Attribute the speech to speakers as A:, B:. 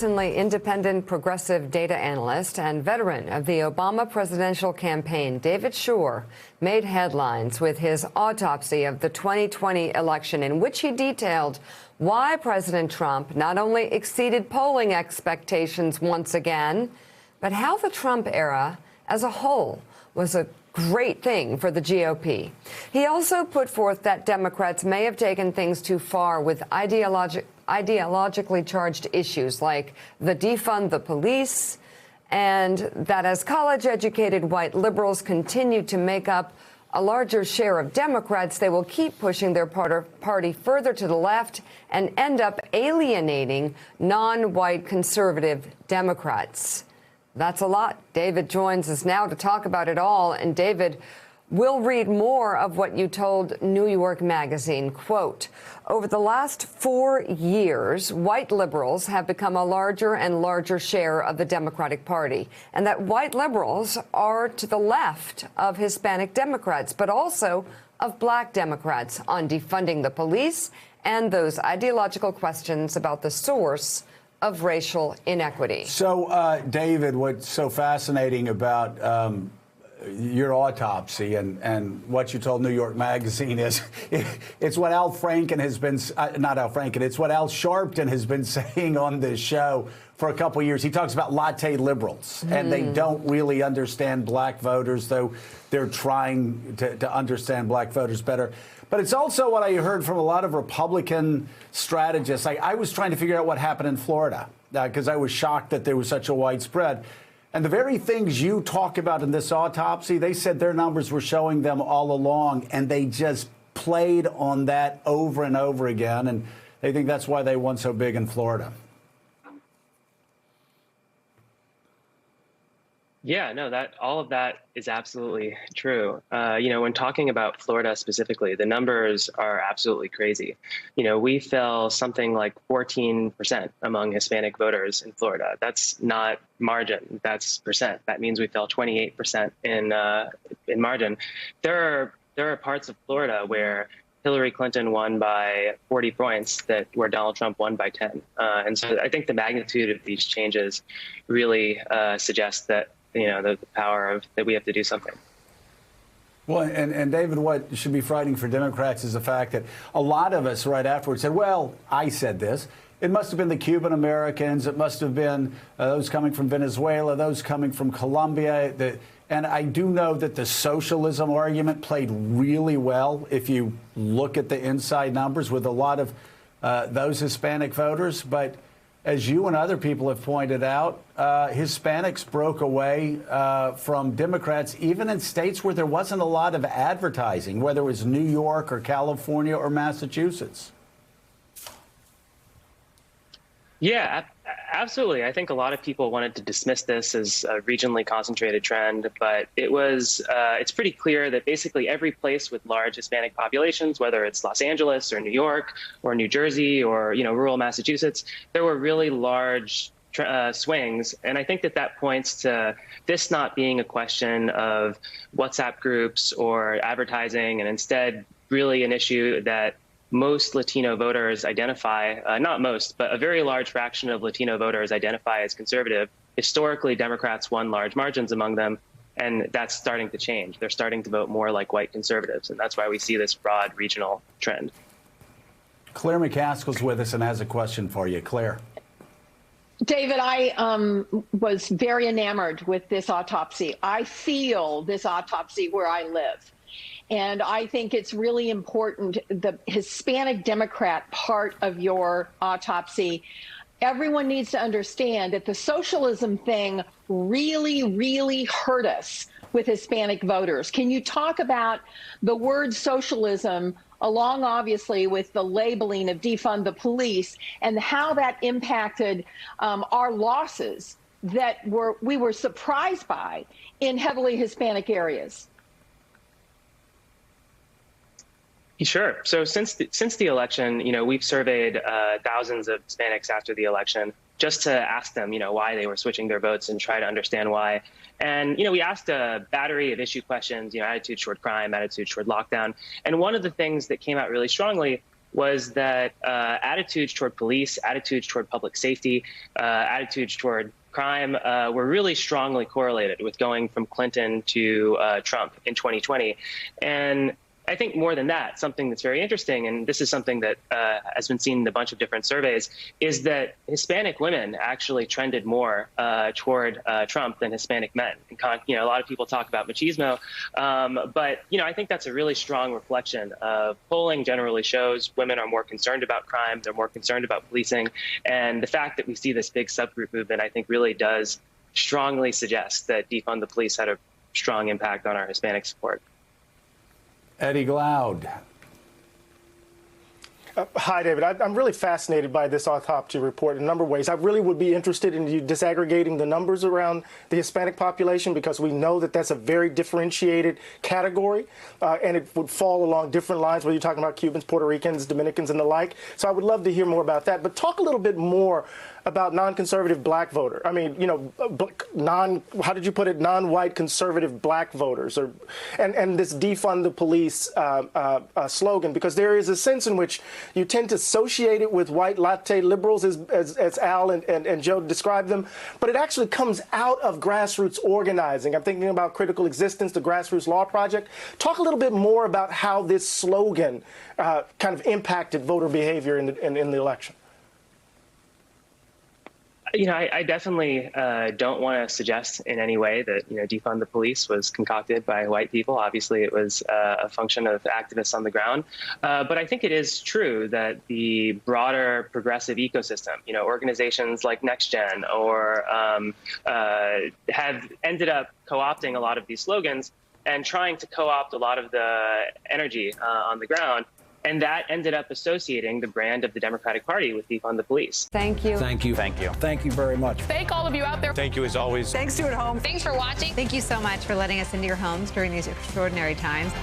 A: Citizenly independent progressive data analyst and veteran of the Obama presidential campaign, David Shor, made headlines with his autopsy of the 2020 election, in which he detailed why President Trump not only exceeded polling expectations once again, but how the Trump era as a whole was a great thing for the GOP. He also put forth that Democrats may have taken things too far with ideologically charged issues like the defund the police, and that as college-educated white liberals continue to make up a larger share of Democrats, they will keep pushing their party further to the left and end up alienating non-white conservative Democrats. That's a lot. David joins us now to talk about it all. And David, we'll read more of what you told New York Magazine. Quote, over the last 4 years, white liberals have become a larger and larger share of the Democratic Party, and that white liberals are to the left of Hispanic Democrats, but also of black Democrats on defunding the police and those ideological questions about the source of racial inequity.
B: So, David, what's so fascinating about your autopsy and what you told New York Magazine is it's what Al Franken has been, not Al Franken, it's what Al Sharpton has been saying on this show for a couple of years. He talks about latte liberals, and they don't really understand black voters, though they're trying to understand black voters better. But it's also what I heard from a lot of Republican strategists. I was trying to figure out what happened in Florida because I was shocked that there was such a widespread. And the very things you talk about in this autopsy, they said their numbers were showing them all along, and they just played on that over and over again. And they think that's why they won so big in Florida.
C: Yeah, no, all of that is absolutely true. When talking about Florida specifically, the numbers are absolutely crazy. We fell something like 14% among Hispanic voters in Florida. That's not margin, that's percent. That means we fell 28% in margin. There are parts of Florida where Hillary Clinton won by 40 points where Donald Trump won by 10. And so I think the magnitude of these changes really suggests that the power that we have to do something.
B: Well, and David, what should be frightening for Democrats is the fact that a lot of us right afterwards said, well, I said this. It must have been the Cuban Americans. It must have been those coming from Venezuela, those coming from Colombia. And I do know that the socialism argument played really well if you look at the inside numbers with a lot of those Hispanic voters. But as you and other people have pointed out, Hispanics broke away from Democrats, even in states where there wasn't a lot of advertising, whether it was New York or California or Massachusetts.
C: Yeah, absolutely. I think a lot of people wanted to dismiss this as a regionally concentrated trend, but it's pretty clear that basically every place with large Hispanic populations, whether it's Los Angeles or New York or New Jersey or rural Massachusetts, there were really large swings. And I think that points to this not being a question of WhatsApp groups or advertising, and instead really an issue that most Latino voters identify, not most, but a very large fraction of Latino voters identify as conservative. Historically, Democrats won large margins among them, and that's starting to change. They're starting to vote more like white conservatives, and that's why we see this broad regional trend.
B: Claire McCaskill's with us and has a question for you. Claire.
D: David, I was very enamored with this autopsy. I feel this autopsy where I live. And I think it's really important, the Hispanic Democrat part of your autopsy. Everyone needs to understand that the socialism thing really, really hurt us with Hispanic voters. Can you talk about the word socialism, along obviously with the labeling of defund the police, and how that impacted our losses that we were surprised by in heavily Hispanic areas?
C: Sure. So since the election, we've surveyed thousands of Hispanics after the election just to ask them, why they were switching their votes and try to understand why. And, we asked a battery of issue questions, attitude toward crime, attitude toward lockdown. And one of the things that came out really strongly was that attitudes toward police, attitudes toward public safety, attitudes toward crime were really strongly correlated with going from Clinton to Trump in 2020. And I think more than that, something that's very interesting, and this is something that has been seen in a bunch of different surveys, is that Hispanic women actually trended more toward Trump than Hispanic men. A lot of people talk about machismo, but I think that's a really strong reflection of polling generally shows women are more concerned about crime, they're more concerned about policing, and the fact that we see this big subgroup movement, I think, really does strongly suggest that defund the police had a strong impact on our Hispanic support.
B: Eddie Glaude.
E: Hi, David. I'm really fascinated by this autopsy report in a number of ways. I really would be interested in you disaggregating the numbers around the Hispanic population, because we know that that's a very differentiated category, and it would fall along different lines, whether you're talking about Cubans, Puerto Ricans, Dominicans, and the like. So I would love to hear more about that. But talk a little bit more about non-conservative black voter. I mean, how did you put it? Non-white conservative black voters, and this defund the police slogan, because there is a sense in which you tend to associate it with white latte liberals, as Al and Joe described them, but it actually comes out of grassroots organizing. I'm thinking about Critical Existence, the Grassroots Law Project. Talk a little bit more about how this slogan kind of impacted voter behavior in the election.
C: I definitely don't want to suggest in any way that, defund the police was concocted by white people. Obviously, it was a function of activists on the ground. But I think it is true that the broader progressive ecosystem, organizations like NextGen or have ended up co-opting a lot of these slogans and trying to co-opt a lot of the energy on the ground. And that ended up associating the brand of the Democratic Party with defund the police.
A: Thank you.
F: Thank you. Thank you.
B: Thank you very much.
G: Thank all of you out there.
F: Thank you as always.
G: Thanks to you at home.
H: Thanks for watching. Thank you so much for letting us into your homes during these extraordinary times.